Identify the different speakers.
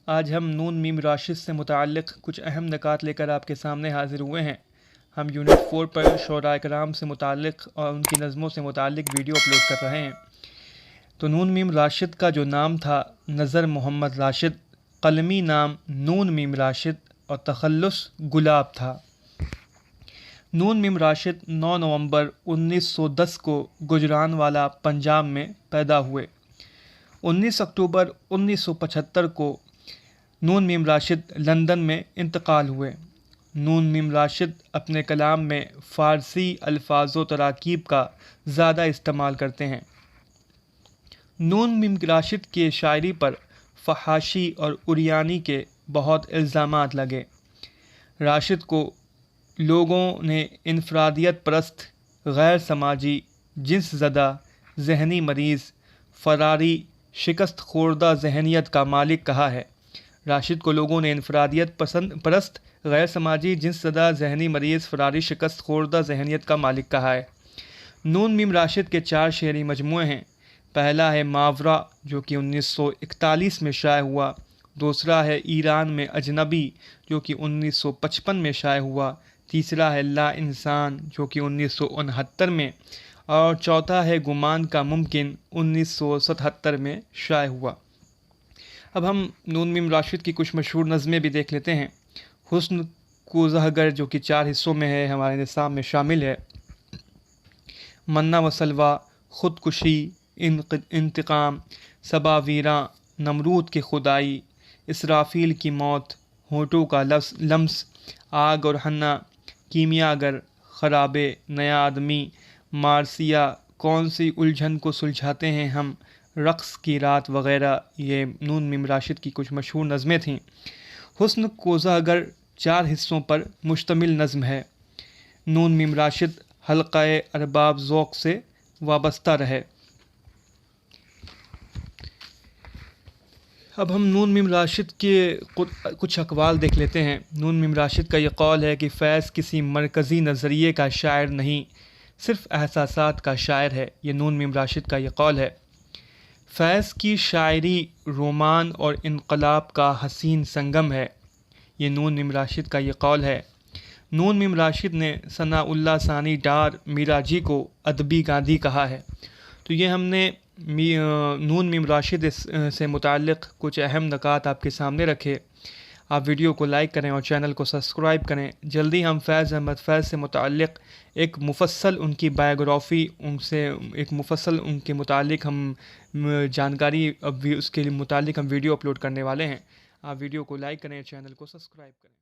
Speaker 1: آج ہم نون میم راشد سے متعلق کچھ اہم نکات لے کر آپ کے سامنے حاضر ہوئے ہیں۔ ہم یونٹ 4 پر شعراء کرام سے متعلق اور ان کی نظموں سے متعلق ویڈیو اپلوڈ کر رہے ہیں۔ تو نون میم راشد کا جو نام تھا نظر محمد راشد، قلمی نام نون میم راشد اور تخلص گلاب تھا۔ نون میم راشد 9 نومبر 1910 کو گجرانوالہ پنجاب میں پیدا ہوئے۔ 19 اکتوبر 1975 کو نون میم راشد لندن میں انتقال ہوئے۔ نون میم راشد اپنے کلام میں فارسی الفاظ و تراکیب کا زیادہ استعمال کرتے ہیں۔ نون میم راشد کی شاعری پر فحاشی اور عریانی کے بہت الزامات لگے۔ راشد کو لوگوں نے انفرادیت پرست، غیر سماجی، جنس زدہ، ذہنی مریض، فراری، شکست خوردہ ذہنیت کا مالک کہا ہے۔ راشد کو لوگوں نے انفرادیت پرست، غیر سماجی، جنس زدہ، ذہنی مریض، فراری، شکست خوردہ ذہنیت کا مالک کہا ہے۔ نون میم راشد کے 4 شعری مجموعے ہیں۔ پہلا ہے ماورا جو کہ 1941 میں شائع ہوا، دوسرا ہے ایران میں اجنبی جو کہ 1955 میں شائع ہوا، تیسرا ہے لا انسان جو کہ 1969 میں، اور چوتھا ہے گمان کا ممکن 1977 میں شائع ہوا۔ اب ہم نون میم راشد کی کچھ مشہور نظمیں بھی دیکھ لیتے ہیں۔ حسن کوزہ گر جو کہ 4 حصوں میں ہے، ہمارے نصاب میں شامل ہے۔ منا و سلویٰ، خودکشی، انتقام، صبا ویراں، نمرود کی خدائی، اسرافیل کی موت، ہونٹوں کا لمس، آگ اور حنا، کیمیا گر، خرابے، نیا آدمی، مارسیہ، کون سی الجھن کو سلجھاتے ہیں ہم، رقص کی رات وغیرہ، یہ نون میم راشد کی کچھ مشہور نظمیں تھیں۔ حسن کوزہ گر 4 حصوں پر مشتمل نظم ہے۔ نون میم راشد حلقہ ارباب ذوق سے وابستہ رہے۔ اب ہم نون میم راشد کے کچھ اقوال دیکھ لیتے ہیں۔ نون میم راشد کا یہ قول ہے کہ فیض کسی مرکزی نظریے کا شاعر نہیں، صرف احساسات کا شاعر ہے۔ یہ نون میم راشد کا یہ قول ہے۔ فیض کی شاعری رومان اور انقلاب کا حسین سنگم ہے۔ یہ نون میم راشد کا یہ قول ہے۔ نون میم راشد نے ثناء اللہ ثانی ڈار میرا جی کو ادبی گاندھی کہا ہے۔ تو یہ ہم نے نون میم راشد سے متعلق کچھ اہم نکات آپ کے سامنے رکھے۔ آپ ویڈیو کو لائک کریں اور چینل کو سبسکرائب کریں۔ جلدی ہم فیض احمد فیض سے متعلق ایک مفصل ان کی بایوگرافی، ان کے متعلق ہم جانکاری اس کے متعلق ہم ویڈیو اپلوڈ کرنے والے ہیں۔ آپ ویڈیو کو لائک کریں، چینل کو سبسکرائب کریں۔